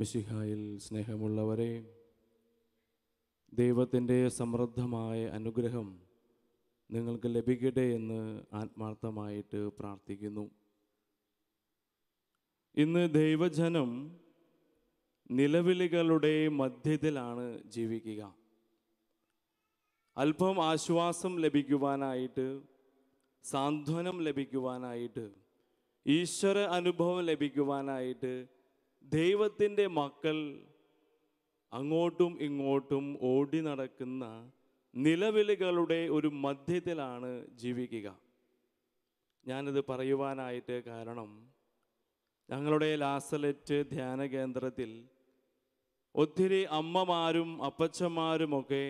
മിശിഹായിൽ സ്നേഹമുള്ളവരെ, ദൈവത്തിൻ്റെ സമൃദ്ധമായ അനുഗ്രഹം നിങ്ങൾക്ക് ലഭിക്കട്ടെ എന്ന് ആത്മാർത്ഥമായിട്ട് പ്രാർത്ഥിക്കുന്നു. ഇന്ന് ദൈവജനം നിലവിളികളുടെ മധ്യത്തിലാണ് ജീവിക്കുക. അല്പം ആശ്വാസം ലഭിക്കുവാനായിട്ട്, സാന്ത്വനം ലഭിക്കുവാനായിട്ട്, ഈശ്വര അനുഭവം ലഭിക്കുവാനായിട്ട് ദൈവത്തിൻ്റെ മക്കൾ അങ്ങോട്ടും ഇങ്ങോട്ടും ഓടി നടക്കുന്ന നിലവിളികളുടെ ഒരു മധ്യത്തിലാണ് ജീവിക്കുക. ഞാനിത് പറയുവാനായിട്ട് കാരണം, ഞങ്ങളുടെ ലാസലറ്റ് ധ്യാന കേന്ദ്രത്തിൽ ഒത്തിരി അമ്മമാരും അപ്പച്ചന്മാരുമൊക്കെ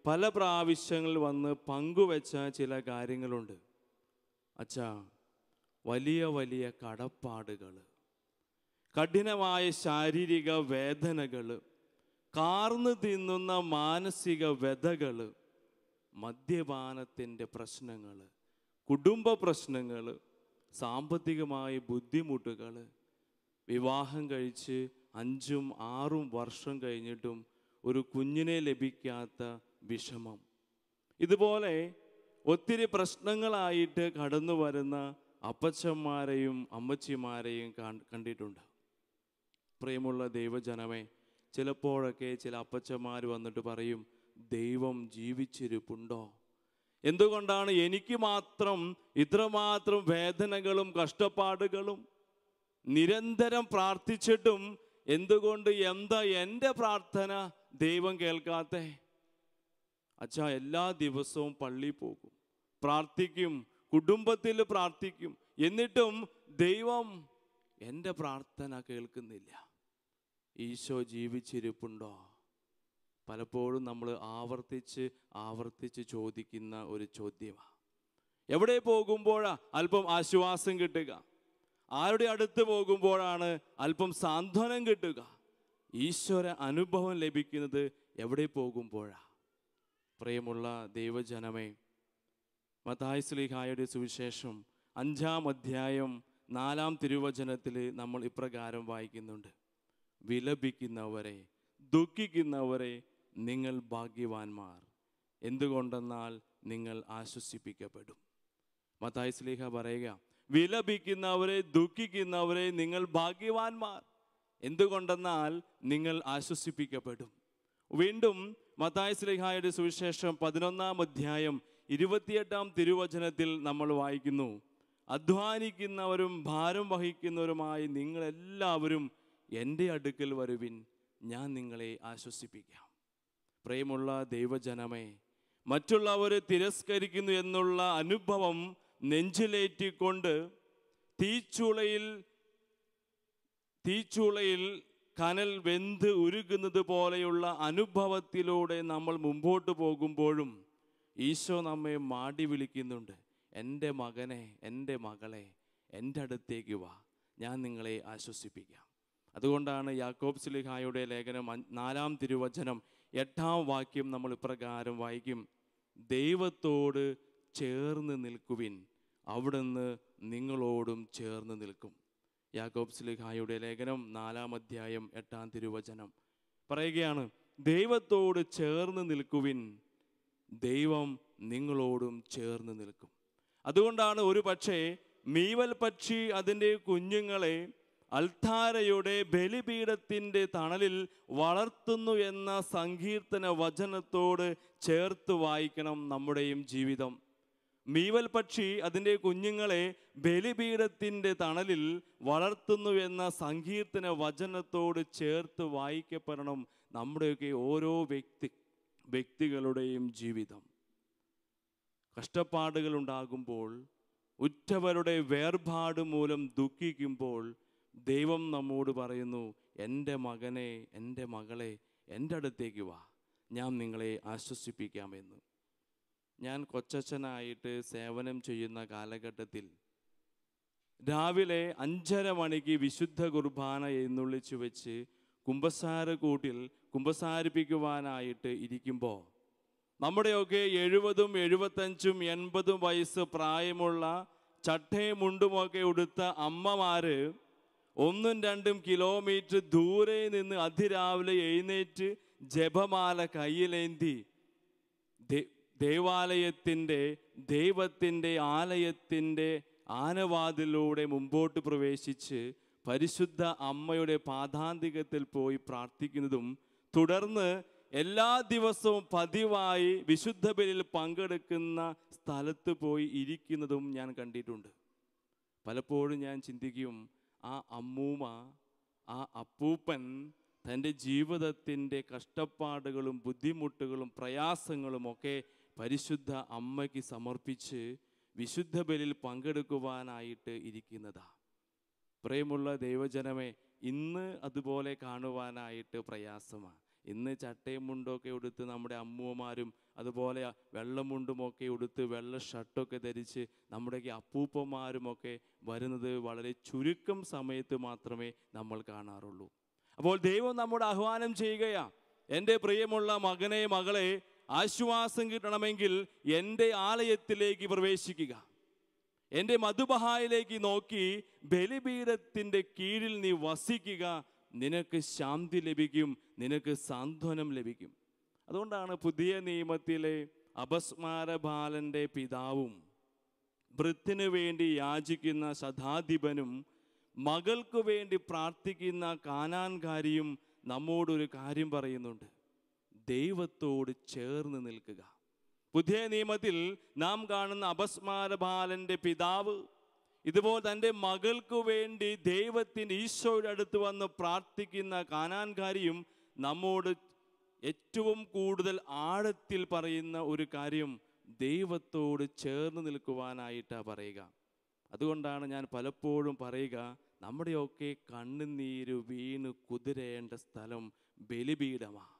പല പ്രാവശ്യങ്ങളിൽ വന്ന് പങ്കുവെച്ച ചില കാര്യങ്ങളുണ്ട്. അച്ഛാ, വലിയ വലിയ കടപ്പാടുകൾ, കഠിനമായ ശാരീരിക വേദനകൾ, കാർന്നു തിന്നുന്ന മാനസിക വ്യഥകൾ, മദ്യപാനത്തിൻ്റെ പ്രശ്നങ്ങൾ, കുടുംബ പ്രശ്നങ്ങൾ, സാമ്പത്തികമായ ബുദ്ധിമുട്ടുകൾ, വിവാഹം കഴിച്ച് 5-6 വർഷം കഴിഞ്ഞിട്ടും ഒരു കുഞ്ഞിനെ ലഭിക്കാത്ത വിഷമം, ഇതുപോലെ ഒത്തിരി പ്രശ്നങ്ങളായിട്ട് കടന്നു വരുന്ന അപ്പച്ചന്മാരെയും അമ്മച്ചിമാരെയും കണ്ടിട്ടുണ്ട്. പ്രിയമുള്ള ദൈവജനമേ, ചിലപ്പോഴൊക്കെ ചില അപ്പച്ചന്മാർ വന്നിട്ട് പറയും, ദൈവം ജീവിച്ചിരിപ്പുണ്ടോ? എന്തുകൊണ്ടാണ് എനിക്ക് മാത്രം ഇത്രമാത്രം വേദനകളും കഷ്ടപ്പാടുകളും? നിരന്തരം പ്രാർത്ഥിച്ചിട്ടും എന്തുകൊണ്ട് എൻ്റെ പ്രാർത്ഥന ദൈവം കേൾക്കാത്തെ? അച്ഛാ, എല്ലാ ദിവസവും പള്ളിയിൽ പോകും, പ്രാർത്ഥിക്കും, കുടുംബത്തിൽ പ്രാർത്ഥിക്കും, എന്നിട്ടും ദൈവം എൻ്റെ പ്രാർത്ഥന കേൾക്കുന്നില്ല. ഈശോ ജീവിച്ചിരിപ്പുണ്ടോ? പലപ്പോഴും നമ്മൾ ആവർത്തിച്ച് ചോദിക്കുന്ന ഒരു ചോദ്യമാണ്. എവിടെ പോകുമ്പോഴാണ് അല്പം ആശ്വാസം കിട്ടുക? ആരുടെ അടുത്ത് പോകുമ്പോഴാണ് അല്പം സാന്ത്വനം കിട്ടുക? ഈശ്വര അനുഭവം ലഭിക്കുന്നത് എവിടെ പോകുമ്പോഴാണ്? പ്രിയമുള്ള ദൈവജനമേ, മത്തായി ശ്ലീഹായുടെ സുവിശേഷം 5-ാം അധ്യായം 4-ാം തിരുവചനത്തിൽ നമ്മൾ ഇപ്രകാരം വായിക്കുന്നുണ്ട്: വിലപിക്കുന്നവരെ, ദുഃഖിക്കുന്നവരെ, നിങ്ങൾ ഭാഗ്യവാന്മാർ, എന്തുകൊണ്ടെന്നാൽ നിങ്ങൾ ആശ്വസിപ്പിക്കപ്പെടും. മത്തായി ശ്ലീഹ പറയുക, വിലപിക്കുന്നവരെ, ദുഃഖിക്കുന്നവരെ, നിങ്ങൾ ഭാഗ്യവാന്മാർ, എന്തുകൊണ്ടെന്നാൽ നിങ്ങൾ ആശ്വസിപ്പിക്കപ്പെടും. വീണ്ടും മത്തായി ശ്ലീഹായുടെ സുവിശേഷം 11-ാം അധ്യായം 28-ാം തിരുവചനത്തിൽ നമ്മൾ വായിക്കുന്നു: അധ്വാനിക്കുന്നവരും ഭാരം വഹിക്കുന്നവരുമായി നിങ്ങളെല്ലാവരും എൻ്റെ അടുക്കൽ വരുവിൻ, ഞാൻ നിങ്ങളെ ആശ്വസിപ്പിക്കാം. പ്രിയമുള്ള ദൈവജനമേ, മറ്റുള്ളവരെ തിരസ്കരിക്കുന്നു എന്നുള്ള അനുഭവം നെഞ്ചിലേറ്റിക്കൊണ്ട് തീച്ചൂളയിൽ കനൽ വെന്ത് ഉരുകുന്നത് പോലെയുള്ള അനുഭവത്തിലൂടെ നമ്മൾ മുമ്പോട്ട് പോകുമ്പോഴും ഈശോ നമ്മെ മാടി വിളിക്കുന്നുണ്ട്: എൻ്റെ മകനെ, എൻ്റെ മകളെ, എൻ്റെ അടുത്തേക്ക് വാ, ഞാൻ നിങ്ങളെ ആശ്വസിപ്പിക്കാം. അതുകൊണ്ടാണ് യാക്കോബ് ശ്ലീഹായുടെ ലേഖനം 4-ാം തിരുവചനം 8-ാം വാക്യം നമ്മൾ ഇപ്രകാരം വായിക്കും: ദൈവത്തോട് ചേർന്ന് നിൽക്കുവിൻ, അവിടുന്ന് നിങ്ങളോടും ചേർന്ന് നിൽക്കും. യാക്കോബ് ശ്ലീഹായുടെ ലേഖനം 4-ാം അധ്യായം 8-ാം തിരുവചനം പറയുകയാണ്: ദൈവത്തോട് ചേർന്ന് നിൽക്കുവിൻ, ദൈവം നിങ്ങളോടും ചേർന്ന് നിൽക്കും. അതുകൊണ്ടാണ് ഒരു പക്ഷേ മീവൽ പക്ഷി അതിൻ്റെ കുഞ്ഞുങ്ങളെ അൽത്താരയുടെ ബലിപീഠത്തിൻ്റെ തണലിൽ വളർത്തുന്നു എന്ന സങ്കീർത്തന വചനത്തോട് ചേർത്ത് വായിക്കണം നമ്മുടെയും ജീവിതം. മീവൽ പക്ഷി അതിൻ്റെ കുഞ്ഞുങ്ങളെ ബലിപീഠത്തിൻ്റെ തണലിൽ വളർത്തുന്നു എന്ന സങ്കീർത്തന വചനത്തോട് ചേർത്ത് വായിക്കപ്പെടണം നമ്മുടെയൊക്കെ ഓരോ വ്യക്തികളുടെയും ജീവിതം. കഷ്ടപ്പാടുകൾ ഉണ്ടാകുമ്പോൾ, ഉറ്റവരുടെ വേർപാട് മൂലം ദുഃഖിക്കുമ്പോൾ ദൈവം നമ്മോട് പറയുന്നു: എൻ്റെ മകനെ, എൻ്റെ മകളെ, എൻ്റെ അടുത്തേക്ക് വാ, ഞാൻ നിങ്ങളെ ആശ്വസിപ്പിക്കാമെന്ന്. ഞാൻ കൊച്ചച്ഛനായിട്ട് സേവനം ചെയ്യുന്ന കാലഘട്ടത്തിൽ രാവിലെ 5:30 മണിക്ക് വിശുദ്ധ കുർബാന എഴുന്നള്ളിച്ചു വെച്ച് കുമ്പസാരക്കൂട്ടിൽ കുമ്പസാരിപ്പിക്കുവാനായിട്ട് ഇരിക്കുമ്പോൾ നമ്മുടെയൊക്കെ 70, 75, 80 വയസ്സ് പ്രായമുള്ള ചട്ടയും മുണ്ടുമൊക്കെ ഉടുത്ത അമ്മമാർ 1-2 കിലോമീറ്റർ ദൂരെ നിന്ന് അതിരാവിലെ എഴുന്നേറ്റ് ജപമാല കയ്യിലേന്തി ദേവാലയത്തിൻ്റെ ദൈവത്തിൻ്റെ ആലയത്തിൻ്റെ ആനവാതിലൂടെ മുമ്പോട്ട് പ്രവേശിച്ച് പരിശുദ്ധ അമ്മയുടെ പാദാന്തികത്തിൽ പോയി പ്രാർത്ഥിക്കുന്നതും, തുടർന്ന് എല്ലാ ദിവസവും പതിവായി വിശുദ്ധ ബലിയിൽ പങ്കെടുക്കുന്ന സ്ഥലത്ത് പോയി ഇരിക്കുന്നതും ഞാൻ കണ്ടിട്ടുണ്ട്. പലപ്പോഴും ഞാൻ ചിന്തിക്കും, ആ അമ്മൂമ്മ, ആ അപ്പൂപ്പൻ തൻ്റെ ജീവിതത്തിൻ്റെ കഷ്ടപ്പാടുകളും ബുദ്ധിമുട്ടുകളും പ്രയാസങ്ങളും ഒക്കെ പരിശുദ്ധ അമ്മയ്ക്ക് സമർപ്പിച്ച് വിശുദ്ധ ബലിയിൽ പങ്കെടുക്കുവാനായിട്ട് ഇരിക്കുന്നതാ. പ്രിയമുള്ള ദൈവജനമേ, ഇന്ന് അതുപോലെ കാണുവാനായിട്ട് പ്രയാസമാണ്. ഇന്ന് ചട്ടയും മുണ്ടൊക്കെ ഉടുത്ത് നമ്മുടെ അമ്മൂമ്മമാരും അതുപോലെ വെള്ളമുണ്ടുമൊക്കെ ഉടുത്ത് വെള്ള ഷർട്ടൊക്കെ ധരിച്ച് നമ്മുടെയൊക്കെ അപ്പൂപ്പന്മാരുമൊക്കെ വരുന്നത് വളരെ ചുരുക്കം സമയത്ത് മാത്രമേ നമ്മൾ കാണാറുള്ളൂ. അപ്പോൾ ദൈവം നമ്മോട് ആഹ്വാനം ചെയ്യുകയാ, എൻ്റെ പ്രിയമുള്ള മകനെ മകളെ, ആശ്വാസം കിട്ടണമെങ്കിൽ എൻ്റെ ആലയത്തിലേക്ക് പ്രവേശിക്കുക, എൻ്റെ മധുബഹായിലേക്ക് നോക്കി ബലിപീഠത്തിൻ്റെ കീഴിൽ നീ വസിക്കുക, നിനക്ക് ശാന്തി ലഭിക്കും, നിനക്ക് സാന്ത്വനം ലഭിക്കും. അതുകൊണ്ടാണ് പുതിയ നിയമത്തിലെ അപസ്മാര ബാലൻ്റെ പിതാവും വൃത്തിന് വേണ്ടി യാചിക്കുന്ന ശതാധിപനും മകൾക്ക് വേണ്ടി പ്രാർത്ഥിക്കുന്ന കാനാൻകാരിയും നമ്മോടൊരു കാര്യം പറയുന്നുണ്ട്: ദൈവത്തോട് ചേർന്ന് നിൽക്കുക. പുതിയ നിയമത്തിൽ നാം കാണുന്ന അപസ്മാര ബാലൻ്റെ പിതാവ് ഇതുപോലെ തൻ്റെ മകൾക്ക് വേണ്ടി ദൈവത്തിൻ്റെ ഈശോയുടെ അടുത്ത് വന്ന് പ്രാർത്ഥിക്കുന്ന കാനാൻകാരിയും നമ്മോട് ഏറ്റവും കൂടുതൽ ആഴത്തിൽ പറയുന്ന ഒരു കാര്യം ദൈവത്തോട് ചേർന്ന് നിൽക്കുവാനായിട്ടാണ് പറയുക. അതുകൊണ്ടാണ് ഞാൻ പലപ്പോഴും പറയുക, നമ്മുടെയൊക്കെ കണ്ണുനീര് വീണ് കുതിരേണ്ട സ്ഥലം ബലിപീഠമാണ്.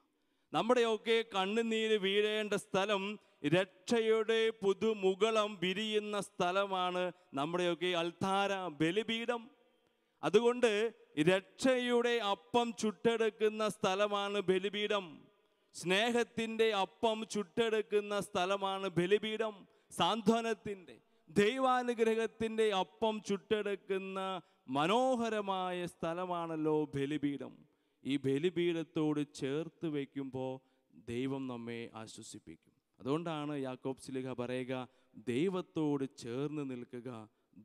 നമ്മുടെയൊക്കെ കണ്ണുനീര് വീഴേണ്ട സ്ഥലം, രക്ഷയുടെ പുതുമുകളം വിരിയുന്ന സ്ഥലമാണ് നമ്മുടെയൊക്കെ അൾത്താര, ബലിപീഠം. അതുകൊണ്ട് രക്ഷയുടെ അപ്പം ചുട്ടെടുക്കുന്ന സ്ഥലമാണ് ബലിപീഠം. സ്നേഹത്തിൻ്റെ അപ്പം ചുട്ടെടുക്കുന്ന സ്ഥലമാണ് ബലിപീഠം. സാന്ത്വനത്തിൻ്റെ, ദൈവാനുഗ്രഹത്തിൻ്റെ അപ്പം ചുട്ടെടുക്കുന്ന മനോഹരമായ സ്ഥലമാണല്ലോ ബലിപീഠം. ഈ ബലിപീഠത്തോട് ചേർത്ത് വയ്ക്കുമ്പോൾ ദൈവം നമ്മെ ആശ്വസിപ്പിക്കും. അതുകൊണ്ടാണ് യാക്കോബ് ശ്ലീഹ പറയുക, ദൈവത്തോട് ചേർന്ന് നിൽക്കുക,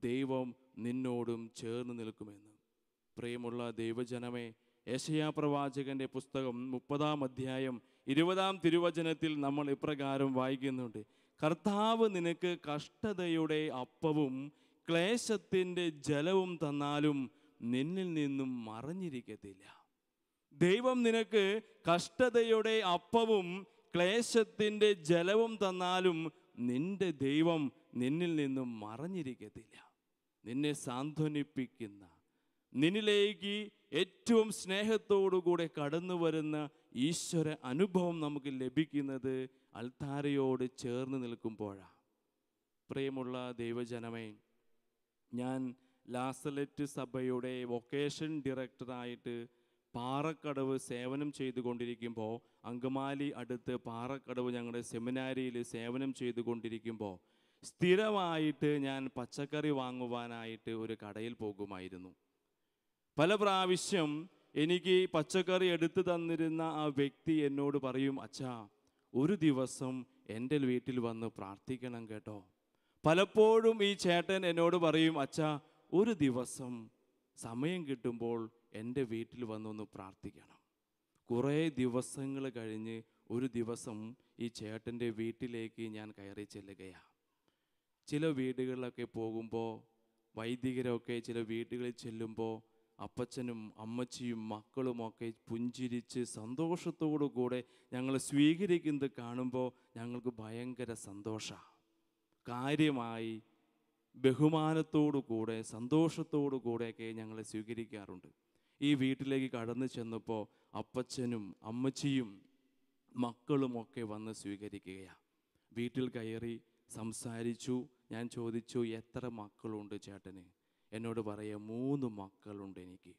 ദൈവം നിന്നോടും ചേർന്ന് നിൽക്കുമെന്ന്. പ്രിയമുള്ള ദൈവജനമേ, യെശയ്യാ പ്രവാചകന്റെ പുസ്തകം 30-ാം അധ്യായം 20-ാം തിരുവചനത്തിൽ നമ്മൾ ഇപ്രകാരം വായിക്കുന്നുണ്ട്: കർത്താവ് നിനക്ക് കഷ്ടതയുടെ അപ്പവും ക്ലേശത്തിൻ്റെ ജലവും തന്നാലും നിന്നിൽ നിന്നും മറഞ്ഞിരിക്കത്തില്ല. ദൈവം നിനക്ക് കഷ്ടതയുടെ അപ്പവും ക്ലേശത്തിൻ്റെ ജലവും തന്നാലും നിന്റെ ദൈവം നിന്നിൽ നിന്നും മറഞ്ഞിരിക്കത്തില്ല. നിന്നെ സാന്ത്വനിപ്പിക്കുന്ന, നിന്നിലേക്ക് ഏറ്റവും സ്നേഹത്തോടുകൂടെ കടന്നു വരുന്ന ഈശ്വര അനുഭവം നമുക്ക് ലഭിക്കുന്നത് അൾത്താരയോട് ചേർന്ന് നിൽക്കുമ്പോഴാണ്. പ്രിയമുള്ള ദൈവജനമേ, ഞാൻ ലാസലറ്റ് സഭയുടെ വൊക്കേഷൻ ഡയറക്ടറായിട്ട് പാറക്കടവ് സേവനം ചെയ്തുകൊണ്ടിരിക്കുമ്പോൾ, അങ്കമാലി അടുത്ത് പാറക്കടവ് ഞങ്ങളുടെ സെമിനാരിയിൽ സേവനം ചെയ്തുകൊണ്ടിരിക്കുമ്പോൾ സ്ഥിരമായിട്ട് ഞാൻ പച്ചക്കറി വാങ്ങുവാനായിട്ട് ഒരു കടയിൽ പോകുമായിരുന്നു. പല പ്രാവശ്യം എനിക്ക് പച്ചക്കറി എടുത്തു തന്നിരുന്ന ആ വ്യക്തി എന്നോട് പറയും, അച്ഛാ, ഒരു ദിവസം എൻ്റെ വീട്ടിൽ വന്ന് പ്രാർത്ഥിക്കണം കേട്ടോ. പലപ്പോഴും ഈ ചേട്ടൻ എന്നോട് പറയും, അച്ഛാ, ഒരു ദിവസം സമയം കിട്ടുമ്പോൾ എൻ്റെ വീട്ടിൽ വന്നൊന്ന് പ്രാർത്ഥിക്കണം. കുറേ ദിവസങ്ങൾ കഴിഞ്ഞ് ഒരു ദിവസം ഈ ചേട്ടൻ്റെ വീട്ടിലേക്ക് ഞാൻ കയറി ചെല്ലുകയാണ്. ചില വീടുകളിലൊക്കെ പോകുമ്പോൾ, വൈദികരൊക്കെ ചില വീടുകളിൽ ചെല്ലുമ്പോൾ അപ്പച്ചനും അമ്മച്ചിയും മക്കളുമൊക്കെ പുഞ്ചിരിച്ച് സന്തോഷത്തോടു കൂടെ ഞങ്ങൾ സ്വീകരിക്കുന്നത് കാണുമ്പോൾ ഞങ്ങൾക്ക് ഭയങ്കര സന്തോഷമാണ്. കാര്യമായി ബഹുമാനത്തോടു കൂടെ സന്തോഷത്തോടു കൂടെയൊക്കെ ഞങ്ങളെ സ്വീകരിക്കാറുണ്ട്. ഈ വീട്ടിലേക്ക് കടന്നു ചെന്നപ്പോൾ അപ്പച്ചനും അമ്മച്ചിയും മക്കളുമൊക്കെ വന്ന് സ്വീകരിക്കുകയാണ്. വീട്ടിൽ കയറി സംസാരിച്ചു. ഞാൻ ചോദിച്ചു, എത്ര മക്കളുണ്ട് ചേട്ടന്? എന്നോട് പറയാം, 3 മക്കളുണ്ട് എനിക്ക്.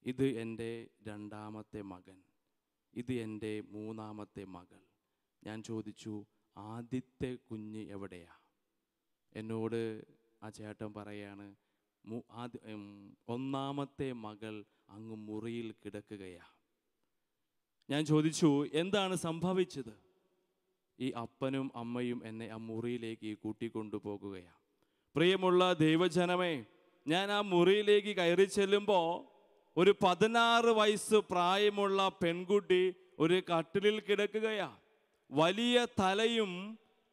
ഇത് എൻ്റെ 2ാമത്തെ മകൻ, ഇത് എൻ്റെ 3ാമത്തെ മകൾ. ഞാൻ ചോദിച്ചു, ആദ്യത്തെ കുഞ്ഞ് എവിടെയാ? എന്നോട് ആ ചേട്ടൻ പറയാണ്, ഒന്നാമത്തെ മകൾ അങ്ങ് മുറിയിൽ കിടക്കുകയാണ്. ഞാൻ ചോദിച്ചു, എന്താണ് സംഭവിച്ചത്? ഈ അപ്പനും അമ്മയും എന്നെ ആ മുറിയിലേക്ക് കൂട്ടിക്കൊണ്ടു പോകുകയാണ്. പ്രിയമുള്ള ദൈവജനമേ, ഞാൻ ആ മുറിയിലേക്ക് കയറി ചെല്ലുമ്പോൾ ഒരു 16 വയസ്സ് പ്രായമുള്ള പെൺകുട്ടി ഒരു കട്ടിലിൽ കിടക്കുകയാണ്. വലിയ തലയും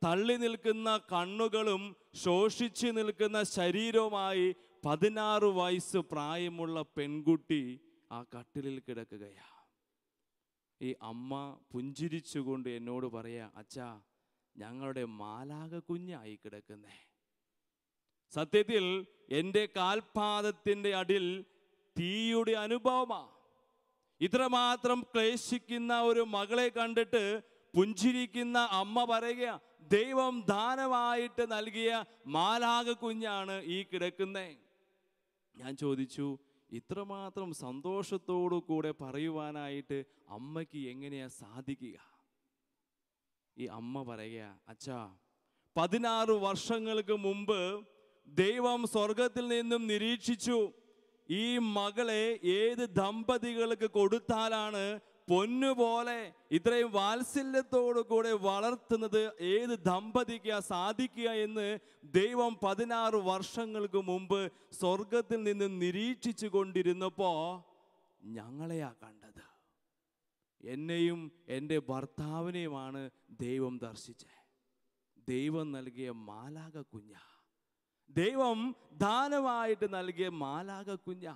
തള്ളി നിൽക്കുന്ന കണ്ണുകളും ശോഷിച്ച് നിൽക്കുന്ന ശരീരവുമായി 16 വയസ്സ് പ്രായമുള്ള പെൺകുട്ടി ആ കട്ടിലിൽ കിടക്കുകയാണ്. ഈ അമ്മ പുഞ്ചിരിച്ചുകൊണ്ട് എന്നോട് പറയാ, അച്ഛാ, ഞങ്ങളുടെ മാലാഖ കുഞ്ഞായി കിടക്കുന്നേ. സത്യത്തിൽ എൻ്റെ കാൽപാദത്തിൻ്റെ അടിയിൽ തീയുടെ അനുഭവമാണ്. ഇത്രമാത്രം ക്ലേശിക്കുന്ന ഒരു മകളെ കണ്ടിട്ട് പുഞ്ചിരിക്കുന്ന അമ്മ പറയുക, ദൈവം ദാനമായിട്ട് നൽകിയ മാലാഖ കുഞ്ഞാണ് ഈ കിടക്കുന്നേ. ഞാൻ ചോദിച്ചു, ഇത്രമാത്രം സന്തോഷത്തോടു കൂടെ പറയുവാനായിട്ട് അമ്മയ്ക്ക് എങ്ങനെയാ സാധിക്കുക? ഈ അമ്മ പറയുക, അച്ഛാ, 16 വർഷങ്ങൾക്ക് മുമ്പ് ദൈവം സ്വർഗത്തിൽ നിന്നും നിരീക്ഷിച്ചു, ഈ മകളെ ഏത് ദമ്പതികൾക്ക് കൊടുത്താലാണ് പൊന്നുപോലെ ഇത്രയും വാത്സല്യത്തോടു കൂടെ വളർത്തുന്നത്, ഏത് ദമ്പതിക്ക് സാധിക്കുക എന്ന് ദൈവം 16 വർഷങ്ങൾക്ക് മുമ്പ് സ്വർഗത്തിൽ നിന്ന് നിരീക്ഷിച്ചു കൊണ്ടിരുന്നപ്പോൾ ഞങ്ങളെയാ കണ്ടത്. എന്നെയും എൻ്റെ ഭർത്താവിനെയുമാണ് ദൈവം ദർശിച്ചത്. ദൈവം നൽകിയ മാലാഖ കുഞ്ഞ, ദൈവം ദാനമായിട്ട് നൽകിയ മാലാഖ കുഞ്ഞ.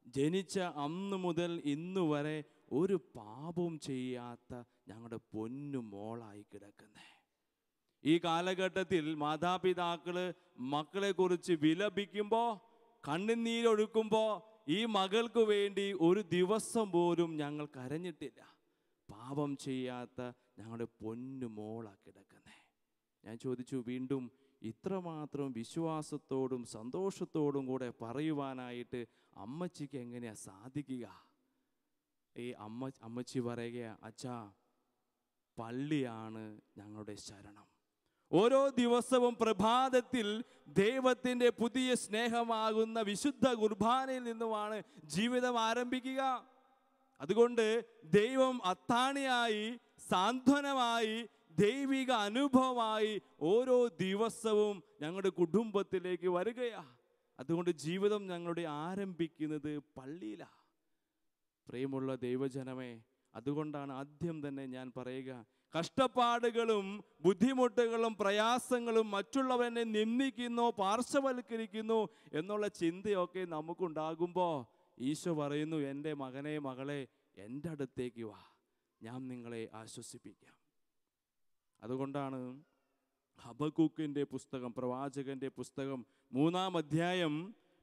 ജനിച്ച അന്ന് മുതൽ ഇന്നു വരെ ഒരു പാപവും ചെയ്യാത്ത ഞങ്ങളുടെ പൊന്നു മോളായി കിടക്കുന്നേ. ഈ കാലഘട്ടത്തിൽ മാതാപിതാക്കള് മക്കളെ കുറിച്ച് വിലപിക്കുമ്പോൾ, കണ്ണുനീരൊഴുക്കുമ്പോൾ, ഈ മകൾക്ക് വേണ്ടി ഒരു ദിവസം പോലും ഞങ്ങൾ കരഞ്ഞിട്ടില്ല. പാപം ചെയ്യാത്ത ഞങ്ങളുടെ പൊന്നു മോളാ കിടക്കുന്നേ. ഞാൻ ചോദിച്ചു, വീണ്ടും ഇത്രമാത്രം വിശ്വാസത്തോടും സന്തോഷത്തോടും കൂടെ പറയുവാനായിട്ട് അമ്മച്ചിക്ക് എങ്ങനെയാ സാധിക്കുക? ഈ അമ്മച്ചി പറയുക, അച്ഛാ, പള്ളിയാണ് ഞങ്ങളുടെ ശരണം. ഓരോ ദിവസവും പ്രഭാതത്തിൽ ദൈവത്തിൻ്റെ പുതിയ സ്നേഹമാകുന്ന വിശുദ്ധ കുർബാനയിൽ നിന്നുമാണ് ജീവിതം ആരംഭിക്കുക. അതുകൊണ്ട് ദൈവം അത്താണിയായി, സാന്ത്വനമായി, ദൈവിക അനുഭവമായി ഓരോ ദിവസവും ഞങ്ങളുടെ കുടുംബത്തിലേക്ക് വരികയാണ്. അതുകൊണ്ട് ജീവിതം ഞങ്ങളുടെ ആരംഭിക്കുന്നത് പള്ളിയിലാണ്. പ്രിയമുള്ള ദൈവജനമേ, അതുകൊണ്ടാണ് ആദ്യം തന്നെ ഞാൻ പറയുക, കഷ്ടപ്പാടുകളും ബുദ്ധിമുട്ടുകളും പ്രയാസങ്ങളും മറ്റുള്ളവരെ നിന്ദിക്കുന്നു, പാർശ്വവൽക്കരിക്കുന്നു എന്നുള്ള ചിന്തയൊക്കെ നമുക്കുണ്ടാകുമ്പോൾ ഈശോ പറയുന്നു, എൻ്റെ മകനെ, മകളെ, എൻ്റെ അടുത്തേക്ക് വാ, ഞാൻ നിങ്ങളെ ആശ്വസിപ്പിക്കാം. അതുകൊണ്ടാണ് ഹബക്കൂക്കിൻ്റെ പുസ്തകം, പ്രവാചകന്റെ പുസ്തകം 3-ാം അധ്യായം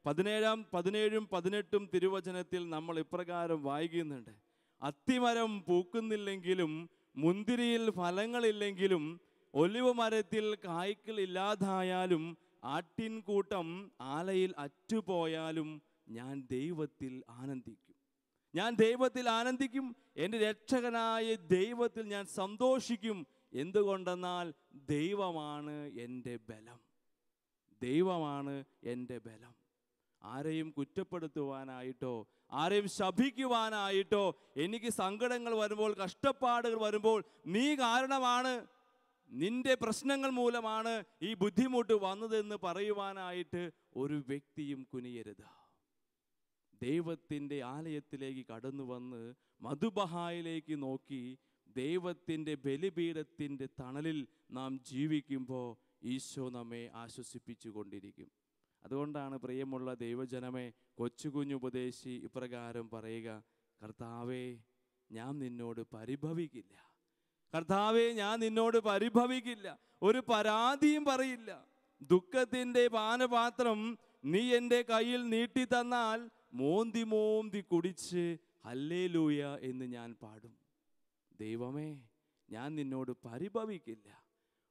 17 18 തിരുവചനത്തിൽ നമ്മൾ ഇപ്രകാരം വായിക്കുന്നുണ്ട്: അത്തിമരം പൂക്കുന്നില്ലെങ്കിലും, മുന്തിരിയിൽ ഫലങ്ങളില്ലെങ്കിലും, ഒലിവ് മരത്തിൽ കായ്ക്കൾ ഇല്ലാതായാലും, ആട്ടിൻകൂട്ടം ആലയിൽ അറ്റുപോയാലും ഞാൻ ദൈവത്തിൽ ആനന്ദിക്കും. ഞാൻ ദൈവത്തിൽ ആനന്ദിക്കും, എൻ്റെ രക്ഷകനായ ദൈവത്തിൽ ഞാൻ സന്തോഷിക്കും. എന്തുകൊണ്ടെന്നാൽ ദൈവമാണ് എൻ്റെ ബലം. ദൈവമാണ് എൻ്റെ ബലം. ആരെയും കുറ്റപ്പെടുത്തുവാനായിട്ടോ ആരെയും ശപിക്കുവാനായിട്ടോ, എനിക്ക് സങ്കടങ്ങൾ വരുമ്പോൾ, കഷ്ടപ്പാടുകൾ വരുമ്പോൾ നീ കാരണമാണ്, നിന്റെ പ്രശ്നങ്ങൾ മൂലമാണ് ഈ ബുദ്ധിമുട്ട് വന്നതെന്ന് പറയുവാനായിട്ട് ഒരു വ്യക്തിയും കുനിയരുത്. ദൈവത്തിൻ്റെ ആലയത്തിലേക്ക് കടന്നു വന്ന് മധുബഹായിലേക്ക് നോക്കി ദൈവത്തിൻ്റെ ബലിപീഠത്തിൻ്റെ തണലിൽ നാം ജീവിക്കുമ്പോൾ ഈശോ നമ്മെ ആശ്വസിപ്പിച്ചു കൊണ്ടിരിക്കും. അതുകൊണ്ടാണ് പ്രിയമുള്ള ദൈവജനമേ, കൊച്ചുകുഞ്ഞുപദേശി ഇപ്രകാരം പറയുക: കർത്താവേ, ഞാൻ നിന്നോട് പരിഭവിക്കില്ല. കർത്താവേ, ഞാൻ നിന്നോട് പരിഭവിക്കില്ല, ഒരു പരാതിയും പറയില്ല. ദുഃഖത്തിൻ്റെ പാനപാത്രം നീ എൻ്റെ കയ്യിൽ നീട്ടി തന്നാൽ മോന്തി മോന്തി കുടിച്ച് ഹല്ലേലൂയ എന്ന് ഞാൻ പാടും. ദൈവമേ, ഞാൻ നിന്നോട് പരിഭവിക്കില്ല,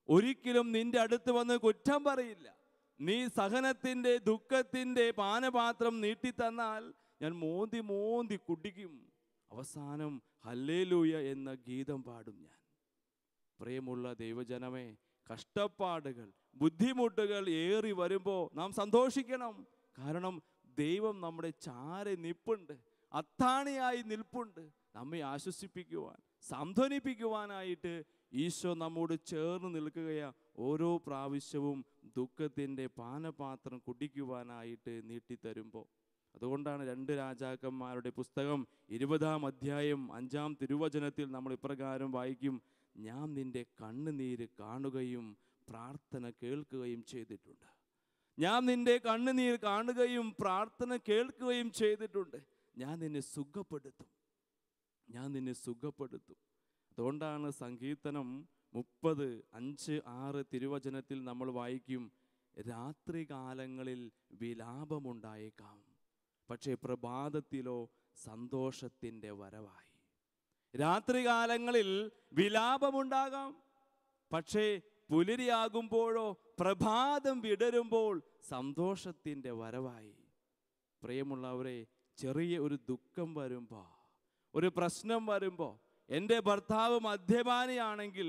ഒരിക്കലും നിന്റെ അടുത്ത് വന്ന് കുറ്റം പറയില്ല. നീ സഹനത്തിൻ്റെ ദുഃഖത്തിൻ്റെ പാനപാത്രം നീട്ടിത്തന്നാൽ ഞാൻ മോന്തി മോന്തി കുടിക്കും. അവസാനം ഹല്ലേലൂയ എന്ന ഗീതം പാടും ഞാൻ. പ്രിയമുള്ള ദൈവജനമേ, കഷ്ടപ്പാടുകൾ ബുദ്ധിമുട്ടുകൾ ഏറി വരുമ്പോൾ നാം സന്തോഷിക്കണം. കാരണം ദൈവം നമ്മുടെ ചാരെ നിൽപ്പുണ്ട്, അത്താണിയായി നിൽപ്പുണ്ട്. നമ്മെ ആശ്വസിപ്പിക്കുവാൻ, സാന്ത്വനിപ്പിക്കുവാനായിട്ട് ഈശോ നമ്മോട് ചേർന്ന് നിൽക്കുകയാ. ഓരോ പ്രാവശ്യവും ദുഃഖത്തിൻ്റെ പാനപാത്രം കുടിക്കുവാനായിട്ട് നീട്ടിത്തരുമ്പോൾ. അതുകൊണ്ടാണ് 2 രാജാക്കന്മാരുടെ പുസ്തകം 20-ാം അധ്യായം 5-ാം തിരുവചനത്തിൽ നമ്മൾ ഇപ്രകാരം വായിക്കും: ഞാൻ നിന്റെ കണ്ണുനീര് കാണുകയും പ്രാർത്ഥന കേൾക്കുകയും ചെയ്തിട്ടുണ്ട്. ഞാൻ നിന്റെ കണ്ണുനീർ കാണുകയും പ്രാർത്ഥന കേൾക്കുകയും ചെയ്തിട്ടുണ്ട്. ഞാൻ നിന്നെ സുഖപ്പെടുത്തും, ഞാൻ നിന്നെ സുഖപ്പെടുത്തും. അതുകൊണ്ടാണ് സങ്കീർത്തനം 30:5-6 തിരുവചനത്തിൽ നമ്മൾ വായിക്കും: രാത്രി കാലങ്ങളിൽ വിലാപമുണ്ടായേക്കാം, പക്ഷേ പ്രഭാതത്തിലോ സന്തോഷത്തിൻ്റെ വരവായി. രാത്രികാലങ്ങളിൽ വിലാപമുണ്ടാകാം, പക്ഷേ പുലരിയാകുമ്പോഴോ പ്രഭാതം വിടരുമ്പോൾ സന്തോഷത്തിൻ്റെ വരവായി. പ്രിയമുള്ളവരെ, ചെറിയ ഒരു ദുഃഖം വരുമ്പോൾ, ഒരു പ്രശ്നം വരുമ്പോൾ, എൻ്റെ ഭർത്താവ് മദ്യപാനിയാണെങ്കിൽ,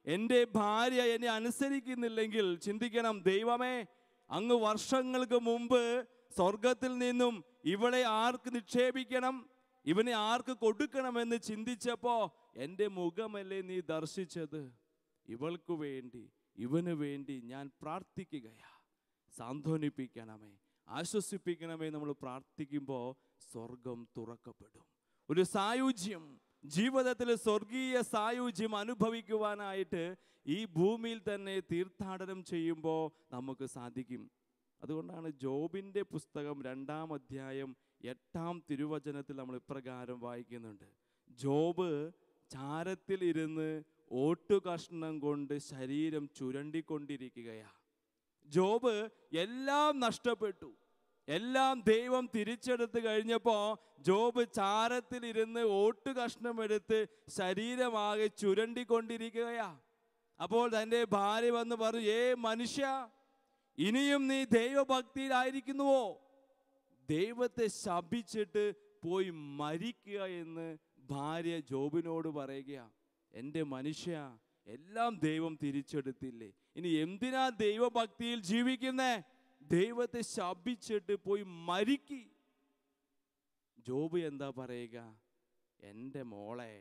എൻ്റെ ഭാര്യ എന്നെ അനുസരിക്കുന്നില്ലെങ്കിൽ ചിന്തിക്കണം, ദൈവമേ, അങ്ങ് വർഷങ്ങൾക്ക് മുമ്പ് സ്വർഗത്തിൽ നിന്നും ഇവളെ ആർക്ക് നിക്ഷേപിക്കണം, ഇവനെ ആർക്ക് കൊടുക്കണമെന്ന് ചിന്തിച്ചപ്പോൾ എൻ്റെ മുഖമല്ലേ നീ ദർശിച്ചത്. ഇവൾക്ക് വേണ്ടി, ഇവന് വേണ്ടി ഞാൻ പ്രാർത്ഥിക്കുകയാ. സാന്ത്വനിപ്പിക്കണമേ, ആശ്വസിപ്പിക്കണമേ. നമ്മൾ പ്രാർത്ഥിക്കുമ്പോൾ സ്വർഗം തുറക്കപ്പെടും. ഒരു സായുജ്യം, ജീവിതത്തിൽ സ്വർഗീയ സായുജ്യം അനുഭവിക്കുവാനായിട്ട് ഈ ഭൂമിയിൽ തന്നെ തീർത്ഥാടനം ചെയ്യുമ്പോൾ നമുക്ക് സാധിക്കും. അതുകൊണ്ടാണ് ജോബിൻ്റെ പുസ്തകം 2-ാം അധ്യായം 8-ാം തിരുവചനത്തിൽ നമ്മൾ ഇപ്രകാരം വായിക്കുന്നുണ്ട്: ജോബ് ചാരത്തിൽ ഇരുന്ന് ഓട്ടുകഷ്ണം കൊണ്ട് ശരീരം ചുരണ്ടിക്കൊണ്ടിരിക്കുകയാണ്. ജോബ് എല്ലാം നഷ്ടപ്പെട്ടു, എല്ലാം ദൈവം തിരിച്ചെടുത്ത് കഴിഞ്ഞപ്പോൾ ജോബ് ചാരത്തിലിരുന്ന് ഓട്ടുകഷ്ണം എടുത്ത് ശരീരമാകെ ചുരണ്ടിക്കൊണ്ടിരിക്കുകയാ. അപ്പോൾ തൻ്റെ ഭാര്യ വന്ന് പറഞ്ഞു: മനുഷ്യ, ഇനിയും നീ ദൈവഭക്തിയിലായിരിക്കുന്നുവോ? ദൈവത്തെ ശപിച്ചിട്ട് പോയി മരിക്കുക എന്ന് ഭാര്യ ജോബിനോട് പറയുക. എൻ്റെ മനുഷ്യ, എല്ലാം ദൈവം തിരിച്ചെടുത്തില്ലേ, ഇനി എന്തിനാ ദൈവഭക്തിയിൽ ജീവിക്കുന്നേ? ദൈവത്തെ ശപിച്ചിട്ട് പോയി മരിക്കി. ജോബ് എന്താ പറയുക? എൻ്റെ മോളെ,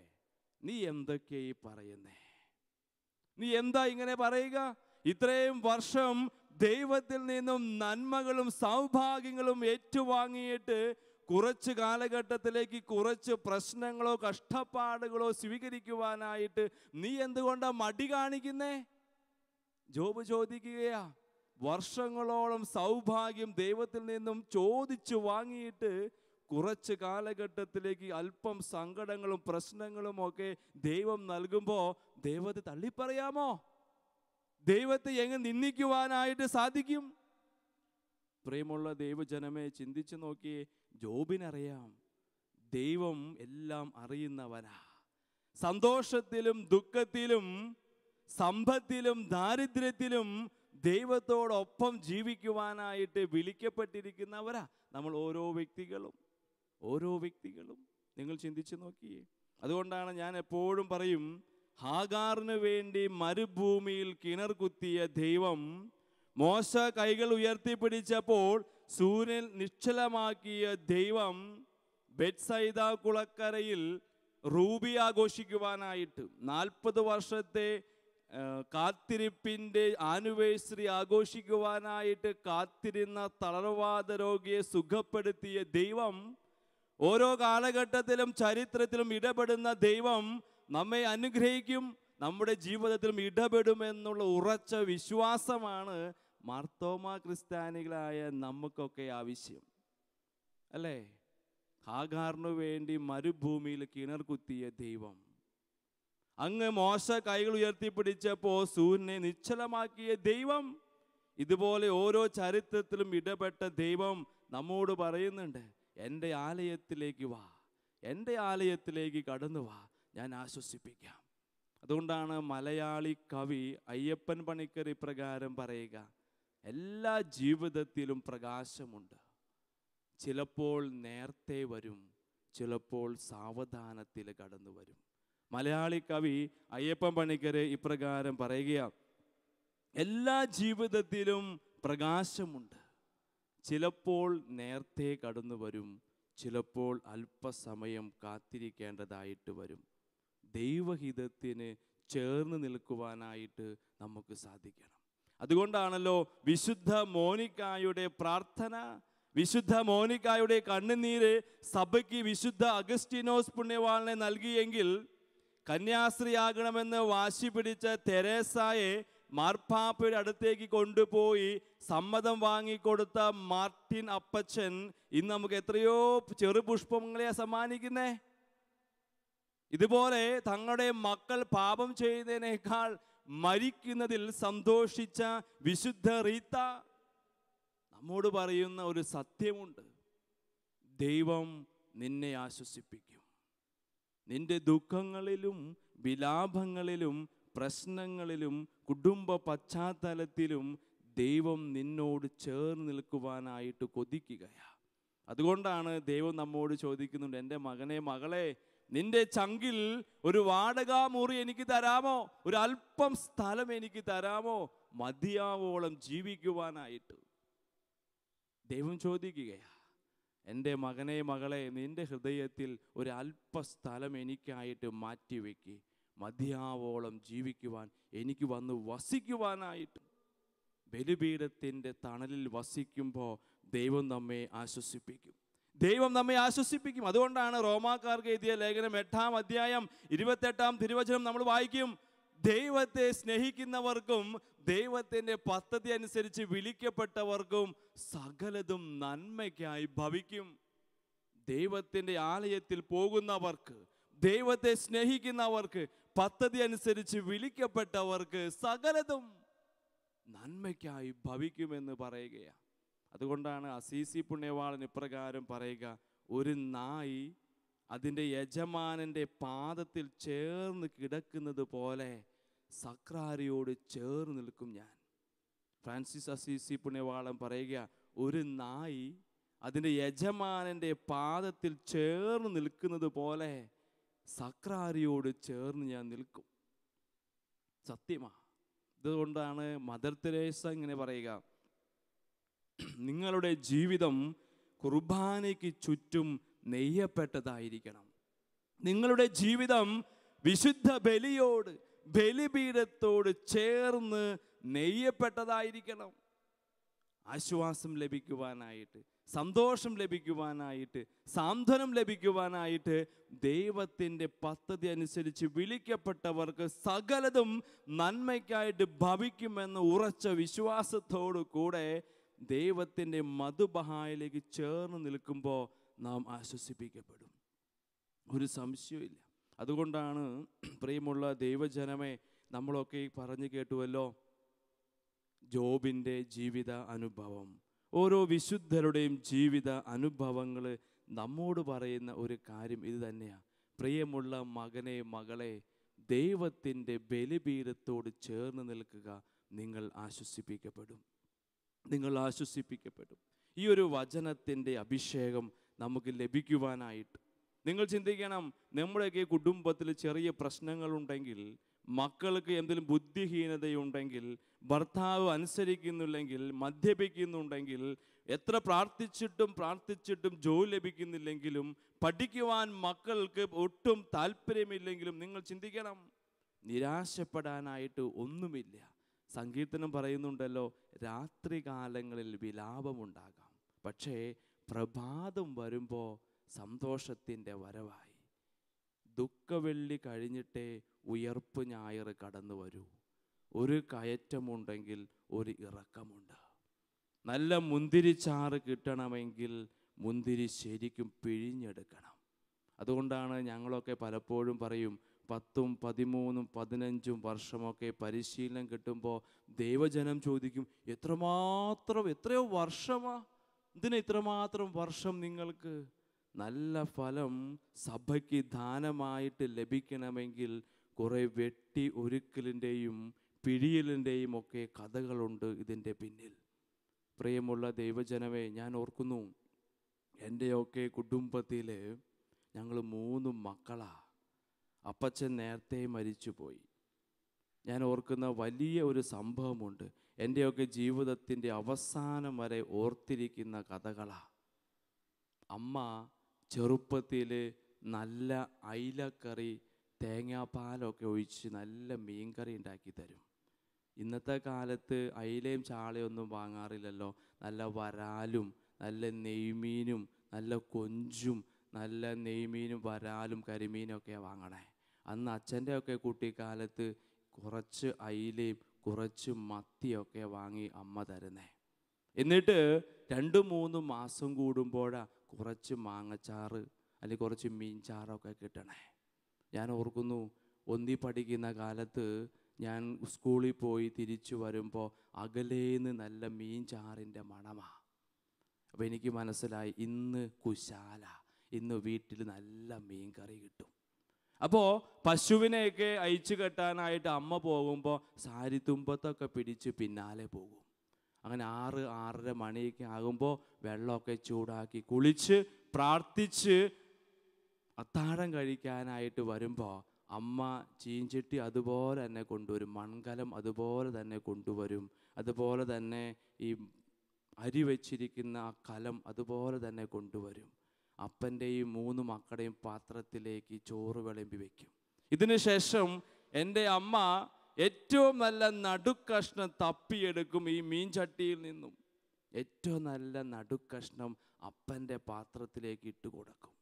നീ എന്തൊക്കെയാ പറയുന്നേ? നീ എന്താ ഇങ്ങനെ പറയുക? ഇത്രയും വർഷം ദൈവത്തിൽ നിന്നും നന്മകളും സൗഭാഗ്യങ്ങളും ഏറ്റുവാങ്ങിയിട്ട് കുറച്ച് കാലഘട്ടത്തിലേക്ക് കുറച്ച് പ്രശ്നങ്ങളോ കഷ്ടപ്പാടുകളോ സ്വീകരിക്കുവാനായിട്ട് നീ എന്തുകൊണ്ടാ മടി കാണിക്കുന്നേ? ജോബ് ചോദിക്കുകയാ. വർഷങ്ങളോളം സൗഭാഗ്യം ദൈവത്തിൽ നിന്നും ചോദിച്ചു വാങ്ങിയിട്ട് കുറച്ച് കാലഘട്ടത്തിലേക്ക് അല്പം സങ്കടങ്ങളും പ്രശ്നങ്ങളും ഒക്കെ ദൈവം നൽകുമ്പോൾ ദൈവത്തെ തള്ളിപ്പറയാമോ? ദൈവത്തെ എങ്ങനെ നിന്ദിക്കുവാനായിട്ട് സാധിക്കും? പ്രിയമുള്ള ദൈവജനമേ, ചിന്തിച്ചു നോക്കിയേ. ജോബിനറിയാം ദൈവം എല്ലാം അറിയുന്നവനാ. സന്തോഷത്തിലും ദുഃഖത്തിലും സമ്പത്തിലും ദാരിദ്ര്യത്തിലും ദൈവത്തോടൊപ്പം ജീവിക്കുവാനായിട്ട് വിളിക്കപ്പെട്ടിരിക്കുന്നവരാ നമ്മൾ ഓരോ വ്യക്തികളും. നിങ്ങൾ ചിന്തിച്ചു നോക്കിയേ. അതുകൊണ്ടാണ് ഞാൻ എപ്പോഴും പറയും, ഹാഗാറിന് വേണ്ടി മരുഭൂമിയിൽ കിണർ കുത്തിയ ദൈവം മോശ കൈകൾ ഉയർത്തിപ്പിടിച്ചപ്പോൾ സൂര്യൻ നിശ്ചലമാക്കിയ ദൈവം ബെത്സൈദ കുളക്കരയിൽ റൂബി ആഘോഷിക്കുവാനായിട്ട് 40 വർഷത്തെ കാത്തിരിപ്പിൻ്റെ ആനിവേഴ്സറി ആഘോഷിക്കുവാനായിട്ട് കാത്തിരുന്ന തളർവാദ രോഗിയെ സുഖപ്പെടുത്തിയ ദൈവം, ഓരോ കാലഘട്ടത്തിലും ചരിത്രത്തിലും ഇടപെടുന്ന ദൈവം നമ്മെ അനുഗ്രഹിക്കും, നമ്മുടെ ജീവിതത്തിലും ഇടപെടുമെന്നുള്ള ഉറച്ച വിശ്വാസമാണ് മാർത്തോമാ ക്രിസ്ത്യാനികളായ നമുക്കൊക്കെ ആവശ്യം, അല്ലേ? ഹാഗാറിനു വേണ്ടി മരുഭൂമിയിൽ കിണർ കുത്തിയ ദൈവം, അങ്ങ് മോശ കൈകൾ ഉയർത്തിപ്പിടിച്ചപ്പോൾ സൂര്യനെ നിശ്ചലമാക്കിയ ദൈവം, ഇതുപോലെ ഓരോ ചരിത്രത്തിലും ഇടപെട്ട ദൈവം നമ്മോട് പറയുന്നുണ്ട്, എൻ്റെ ആലയത്തിലേക്ക് വാ, എൻ്റെ ആലയത്തിലേക്ക് കടന്നു വാ, ഞാൻ ആശ്വസിപ്പിക്കാം. അതുകൊണ്ടാണ് മലയാളി കവി അയ്യപ്പൻ പണിക്കർ ഇപ്രകാരം പറയുക: എല്ലാ ജീവിതത്തിലും പ്രകാശമുണ്ട്, ചിലപ്പോൾ നേരത്തെ വരും, ചിലപ്പോൾ സാവധാനത്തിൽ കടന്നു വരും. മലയാളി കവി അയ്യപ്പൻ പണിക്കർ ഇപ്രകാരം പറയുക: എല്ലാ ജീവിതത്തിലും പ്രകാശമുണ്ട്, ചിലപ്പോൾ നേരത്തെ കടന്നു വരും, ചിലപ്പോൾ അല്പസമയം കാത്തിരിക്കേണ്ടതായിട്ട് വരും. ദൈവഹിതത്തിന് ചേർന്ന് നിൽക്കുവാനായിട്ട് നമുക്ക് സാധിക്കണം. അതുകൊണ്ടാണല്ലോ വിശുദ്ധ മോനിക്കായുടെ പ്രാർത്ഥന, വിശുദ്ധ മോനിക്കായുടെ കണ്ണുനീര് സഭയ്ക്ക് വിശുദ്ധ അഗസ്റ്റിനോസ് പുണ്യവാളനെ നൽകിയെങ്കിൽ കന്യാസ്ത്രീയാകണമെന്ന് വാശി പിടിച്ച തെരേസായെ മാർപ്പാപ്പയുടെ അടുത്തേക്ക് കൊണ്ടുപോയി സമ്മതം വാങ്ങിക്കൊടുത്ത മാർട്ടിൻ അപ്പച്ചൻ ഇന്ന് നമുക്ക് എത്രയോ ചെറുപുഷ്പങ്ങളെ സമ്മാനിക്കുന്നേ. ഇതുപോലെ തങ്ങളുടെ മക്കൾ പാപം ചെയ്യുന്നതിനേക്കാൾ മരിക്കുന്നതിൽ സന്തോഷിച്ച വിശുദ്ധ റീത്ത നമ്മോട് പറയുന്ന ഒരു സത്യമുണ്ട്. ദൈവം നിന്നെ ആശ്വസിപ്പിക്കും. നിന്റെ ദുഃഖങ്ങളിലും വിലാപങ്ങളിലും പ്രശ്നങ്ങളിലും കുടുംബ പശ്ചാത്തലത്തിലും ദൈവം നിന്നോട് ചേർന്ന് നിൽക്കുവാനായിട്ട് കൊതിക്കുകയാണ്. അതുകൊണ്ടാണ് ദൈവം നമ്മോട് ചോദിക്കുന്നുണ്ട്, എൻ്റെ മകനെ മകളെ, നിന്റെ ചങ്കിൽ ഒരു വാടക മുറി എനിക്ക് തരാമോ? ഒരു അല്പം സ്ഥലം എനിക്ക് തരാമോ? മതിയാവോളം ജീവിക്കുവാനായിട്ട് ദൈവം ചോദിക്കുകയാണ്. എൻ്റെ മകനെ മകളെ, നിന്റെ ഹൃദയത്തിൽ ഒരു അല്പസ്ഥലം എനിക്കായിട്ട് മാറ്റിവെക്ക്. മതിയാവോളം ജീവിക്കുവാൻ, എനിക്ക് വന്ന് വസിക്കുവാനായിട്ട്. ബലിപീഠത്തിൻ്റെ തണലിൽ വസിക്കുമ്പോൾ ദൈവം നമ്മെ ആശ്വസിപ്പിക്കും. ദൈവം നമ്മെ ആശ്വസിപ്പിക്കും. അതുകൊണ്ടാണ് റോമാക്കാർക്ക് എഴുതിയ ലേഖനം 8-ാം അധ്യായം 28-ാം തിരുവചനം നമ്മൾ വായിക്കും. ദൈവത്തെ സ്നേഹിക്കുന്നവർക്കും ദൈവത്തിൻ്റെ പദ്ധതി അനുസരിച്ച് വിളിക്കപ്പെട്ടവർക്കും സകലതും നന്മയ്ക്കായി ഭവിക്കും. ദൈവത്തിൻ്റെ ആലയത്തിൽ പോകുന്നവർക്ക്, ദൈവത്തെ സ്നേഹിക്കുന്നവർക്ക്, പദ്ധതി അനുസരിച്ച് വിളിക്കപ്പെട്ടവർക്ക് സകലതും നന്മയ്ക്കായി ഭവിക്കുമെന്ന് പറയുകയാണ്. അതുകൊണ്ടാണ് അസീസി പുണ്യവാളൻ ഇപ്രകാരം പറയുക, ഒരു നായി അതിൻ്റെ യജമാനൻ്റെ പാദത്തിൽ ചേർന്ന് കിടക്കുന്നത് പോലെ സക്രാരിയോട് ചേർന്ന് നിൽക്കും ഞാൻ. ഫ്രാൻസിസ് അസീസി പുണ്യവാളൻ പറയുക, ഒരു നായി അതിൻ്റെ യജമാനൻ്റെ പാദത്തിൽ ചേർന്ന് നിൽക്കുന്നത് പോലെ സക്രാരിയോട് ചേർന്ന് ഞാൻ നിൽക്കും. സത്യമാ. ഇതുകൊണ്ടാണ് മദർ തെരേസ ഇങ്ങനെ പറയുക, നിങ്ങളുടെ ജീവിതം കുർബാനയ്ക്ക് ചുറ്റും നെയ്യപ്പെട്ടതായിരിക്കണം. നിങ്ങളുടെ ജീവിതം വിശുദ്ധ ബലിയോട്, ബലിപീഠത്തോട് ചേർന്ന് നെയ്യപ്പെട്ടതായിരിക്കണം. ആശ്വാസം ലഭിക്കുവാനായിട്ട്, സന്തോഷം ലഭിക്കുവാനായിട്ട്, സാന്ത്വനം ലഭിക്കുവാനായിട്ട് ദൈവത്തിൻ്റെ പദ്ധതി അനുസരിച്ച് വിളിക്കപ്പെട്ടവർക്ക് സകലതും നന്മയ്ക്കായിട്ട് ഭവിക്കുമെന്ന ഉറച്ച വിശ്വാസത്തോടു കൂടെ ദൈവത്തിൻ്റെ മധുബഹായിലേക്ക് ചേർന്ന് നിൽക്കുമ്പോൾ നാം ആശ്വസിപ്പിക്കപ്പെടും. ഒരു സംശയമില്ല. അതുകൊണ്ടാണ് പ്രിയമുള്ള ദൈവജനമേ, നമ്മളൊക്കെ പറഞ്ഞു കേട്ടുവല്ലോ, ജോബിൻ്റെ ജീവിത അനുഭവം, ഓരോ വിശുദ്ധരുടെയും ജീവിത അനുഭവങ്ങൾ നമ്മോട് പറയുന്ന ഒരു കാര്യം ഇത് തന്നെയാണ്. പ്രിയമുള്ള മകനെ മകളെ, ദൈവത്തിൻ്റെ ബലിപീഠത്തോട് ചേർന്ന് നിൽക്കുക. നിങ്ങൾ ആശ്വസിപ്പിക്കപ്പെടും. നിങ്ങൾ ആശ്വസിപ്പിക്കപ്പെടും. ഈ ഒരു വചനത്തിൻ്റെ അഭിഷേകം നമുക്ക് ലഭിക്കുവാനായിട്ട് നിങ്ങൾ ചിന്തിക്കണം. നമ്മുടെയൊക്കെ കുടുംബത്തിൽ ചെറിയ പ്രശ്നങ്ങളുണ്ടെങ്കിൽ, മക്കൾക്ക് എന്തെങ്കിലും ബുദ്ധിഹീനതയുണ്ടെങ്കിൽ, ഭർത്താവ് അനുസരിക്കുന്നില്ലെങ്കിൽ, മദ്യപിക്കുന്നുണ്ടെങ്കിൽ, എത്ര പ്രാർത്ഥിച്ചിട്ടും ജോലി ലഭിക്കുന്നില്ലെങ്കിലും, പഠിക്കുവാൻ മക്കൾക്ക് ഒട്ടും താല്പര്യമില്ലെങ്കിലും നിങ്ങൾ ചിന്തിക്കണം, നിരാശപ്പെടാനായിട്ട് ഒന്നുമില്ല. സങ്കീർത്തനം പറയുന്നുണ്ടല്ലോ, രാത്രി കാലങ്ങളിൽ വിലാപമുണ്ടാകാം, പക്ഷേ പ്രഭാതം വരുമ്പോൾ സന്തോഷത്തിൻ്റെ വരവായി. ദുഃഖവെള്ളി കഴിഞ്ഞിട്ടേ ഉയർപ്പ് ഞായർ കടന്നു വരൂ. ഒരു കയറ്റമുണ്ടെങ്കിൽ ഒരു ഇറക്കമുണ്ട്. നല്ല മുന്തിരിച്ചാറ് കിട്ടണമെങ്കിൽ മുന്തിരി ശരിക്കും പിഴിഞ്ഞെടുക്കണം. അതുകൊണ്ടാണ് ഞങ്ങളൊക്കെ പലപ്പോഴും പറയും, 10, 13, 15 വർഷമൊക്കെ പരിശീലനം കിട്ടുമ്പോൾ ദൈവജനം ചോദിക്കും, എത്രയോ വർഷമാ, ഇതിന് ഇത്രമാത്രം വർഷം നിങ്ങൾക്ക്? നല്ല ഫലം സഭയ്ക്ക് ദാനമായിട്ട് ലഭിക്കണമെങ്കിൽ കുറേ വെട്ടി ഒരുക്കലിൻ്റെയും പിഴിയലിൻ്റെയും ഒക്കെ കഥകളുണ്ട് ഇതിൻ്റെ പിന്നിൽ. പ്രിയമുള്ള ദൈവജനമേ, ഞാൻ ഓർക്കുന്നു, എൻ്റെയൊക്കെ കുടുംബത്തിൽ ഞങ്ങൾ 3 മക്കളാ. അപ്പച്ചൻ നേരത്തെ മരിച്ചുപോയി. ഞാൻ ഓർക്കുന്ന വലിയ ഒരു സംഭവമുണ്ട്. എൻ്റെയൊക്കെ ജീവിതത്തിൻ്റെ അവസാനം വരെ ഓർത്തിരിക്കുന്ന കഥകളാണ്. അമ്മ ചെറുപ്പത്തിൽ നല്ല അയിലക്കറി തേങ്ങാപ്പാലൊക്കെ ഒഴിച്ച് നല്ല മീൻകറി ഉണ്ടാക്കി തരും. ഇന്നത്തെ കാലത്ത് അയിലയും ചാളയും ഒന്നും വാങ്ങാറില്ലല്ലോ. നല്ല വരാലും നല്ല നെയ്മീനും നല്ല കൊഞ്ചും നല്ല നെയ്മീനും വരാലും കരിമീനൊക്കെയാണ് വാങ്ങണേ. അന്ന് അച്ഛൻ്റെ ഒക്കെ കുട്ടിക്കാലത്ത് കുറച്ച് അയിലയും കുറച്ച് മത്തിയൊക്കെ വാങ്ങി അമ്മ തരുന്നേ. എന്നിട്ട് 2-3 മാസം കൂടുമ്പോഴാണ് കുറച്ച് മാങ്ങച്ചാറ് അല്ലെങ്കിൽ കുറച്ച് മീൻചാറൊക്കെ കിട്ടണേ. ഞാൻ ഓർക്കുന്നു, 1 പഠിക്കുന്ന കാലത്ത് ഞാൻ സ്കൂളിൽ പോയി തിരിച്ചു വരുമ്പോൾ അകലേന്ന് നല്ല മീൻചാറിൻ്റെ മണമാണ്. അപ്പോൾ എനിക്ക് മനസ്സിലായി, ഇന്ന് കുശാല, ഇന്ന് വീട്ടിൽ നല്ല മീൻ കറി കിട്ടും. അപ്പോൾ പശുവിനെയൊക്കെ അയച്ചു കെട്ടാനായിട്ട് അമ്മ പോകുമ്പോൾ സാരിത്തുമ്പത്തൊക്കെ പിടിച്ച് പിന്നാലെ പോകും. അങ്ങനെ 6-6:30 മണിയൊക്കെ ആകുമ്പോൾ വെള്ളമൊക്കെ ചൂടാക്കി കുളിച്ച് പ്രാർത്ഥിച്ച് അത്താഴം കഴിക്കാനായിട്ട് വരുമ്പോൾ അമ്മ ചീഞ്ചട്ടി അതുപോലെ തന്നെ കൊണ്ടുവരും, മൺകലം അതുപോലെ തന്നെ കൊണ്ടുവരും, അതുപോലെ തന്നെ ഈ അരി വെച്ചിരിക്കുന്ന ആ കലം അതുപോലെ തന്നെ കൊണ്ടുവരും. അപ്പൻ്റെയും 3 മക്കളുടെയും പാത്രത്തിലേക്ക് ചോറ് വിളമ്പി വയ്ക്കും. ഇതിനു ശേഷം എൻ്റെ അമ്മ ഏറ്റവും നല്ല നടുക്കഷ്ണം തപ്പിയെടുക്കും ഈ മീൻചട്ടിയിൽ നിന്നും. ഏറ്റവും നല്ല നടുക്കഷ്ണം അപ്പൻ്റെ പാത്രത്തിലേക്ക് ഇട്ട് കൊടുക്കും.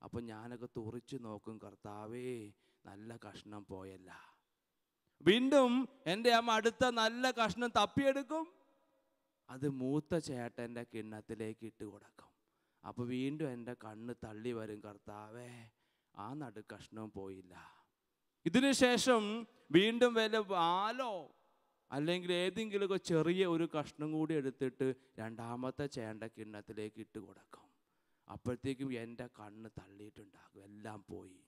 അപ്പം ഞാനൊക്കെ തുറിച്ച് നോക്കും, കർത്താവേ നല്ല കഷ്ണം പോയല്ല. വീണ്ടും എൻ്റെ അമ്മ അടുത്ത നല്ല കഷ്ണം തപ്പിയെടുക്കും, അത് മൂത്ത ചേട്ടൻ്റെ കിണ്ണത്തിലേക്ക് ഇട്ട് കൊടുക്കും. അപ്പോൾ വീണ്ടും എൻ്റെ കണ്ണ് തള്ളി വരും, കർത്താവേ ആ നടുക്കഷ്ണം പോയില്ല. ഇതിനു ശേഷം വീണ്ടും വല്ല പാലോ അല്ലെങ്കിൽ ഏതെങ്കിലുമൊക്കെ ചെറിയ ഒരു കഷ്ണം കൂടി എടുത്തിട്ട് രണ്ടാമത്തെ ചേട്ടൻ്റെ കിണ്ണത്തിലേക്ക് ഇട്ട് കൊടുക്കും. അപ്പോഴത്തേക്കും എൻ്റെ കണ്ണ് തള്ളിയിട്ടുണ്ടാകും, എല്ലാം പോയി.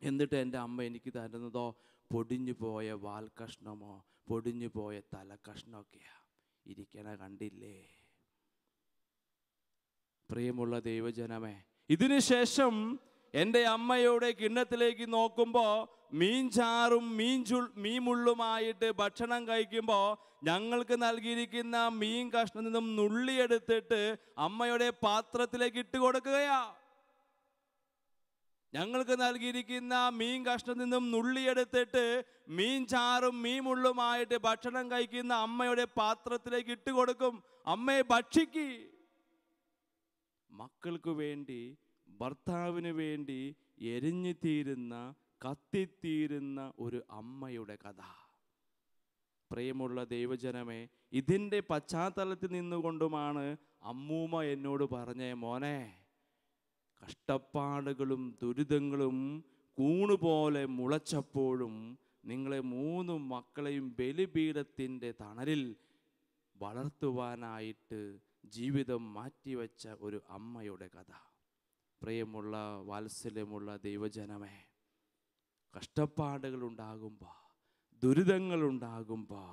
എന്നിട്ട് എൻ്റെ അമ്മ എനിക്ക് തരുന്നതോ പൊടിഞ്ഞു പോയ വാൽ കഷ്ണമോ പൊടിഞ്ഞു പോയ തലക്കഷ്ണമൊക്കെയാണ്. ഇരിക്കണ കണ്ടില്ലേ പ്രിയമുള്ള ദൈവജനമേ? ഇതിനു ശേഷം എൻ്റെ അമ്മയുടെ കിണ്ണത്തിലേക്ക് നോക്കുമ്പോൾ മീൻചാറും മീൻമുള്ളുമായിട്ട് ഭക്ഷണം കഴിക്കുമ്പോൾ ഞങ്ങൾക്ക് നൽകിയിരിക്കുന്ന മീൻ കഷ്ണത്തിൽ നിന്നും നുള്ളിയെടുത്തിട്ട് അമ്മയുടെ പാത്രത്തിലേക്ക് ഇട്ട് കൊടുക്കുകയാ. ഞങ്ങൾക്ക് നൽകിയിരിക്കുന്ന മീൻ കഷ്ണത്തിൽ നിന്നും നുള്ളിയെടുത്തിട്ട് മീൻചാറും മീൻമുള്ളുമായിട്ട് ഭക്ഷണം കഴിക്കുന്ന അമ്മയുടെ പാത്രത്തിലേക്ക് ഇട്ട് കൊടുക്കും. അമ്മയെ ഭക്ഷിക്ക്. മക്കൾക്ക് വേണ്ടി, ഭർത്താവിന് വേണ്ടി എരിഞ്ഞു തീരുന്ന, കത്തിത്തീരുന്ന ഒരു അമ്മയുടെ കഥ. പ്രിയമുള്ള ദൈവജനമേ, ഇതിൻ്റെ പശ്ചാത്തലത്തിൽ നിന്നുകൊണ്ടുമാണ് അമ്മൂമ്മ എന്നോട് പറഞ്ഞേ, മോനെ, കഷ്ടപ്പാടുകളും ദുരിതങ്ങളും കൂണുപോലെ മുളച്ചപ്പോഴും നിങ്ങളെ 3 മക്കളെയും ബലിപീഠത്തിൻ്റെ തണലിൽ വളർത്തുവാനായിട്ട് ജീവിതം മാറ്റിവെച്ച ഒരു അമ്മയുടെ കഥ. പ്രിയമുള്ള വാത്സല്യമുള്ള ദൈവജനമേ, കഷ്ടപ്പാടുകളുണ്ടാകുമ്പോൾ, ദുരിതങ്ങളുണ്ടാകുമ്പോൾ,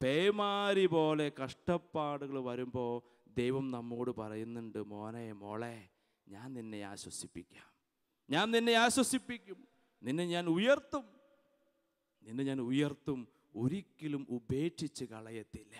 പേമാരി പോലെ കഷ്ടപ്പാടുകൾ വരുമ്പോൾ ദൈവം നമ്മോട് പറയുന്നുണ്ട്, മോനെ, മോളെ, ഞാൻ നിന്നെ ആശ്വസിപ്പിക്കാം, ഞാൻ നിന്നെ ആശ്വസിപ്പിക്കും, നിന്നെ ഞാൻ ഉയർത്തും, ഒരിക്കലും ഉപേക്ഷിച്ച് കളയത്തില്ല.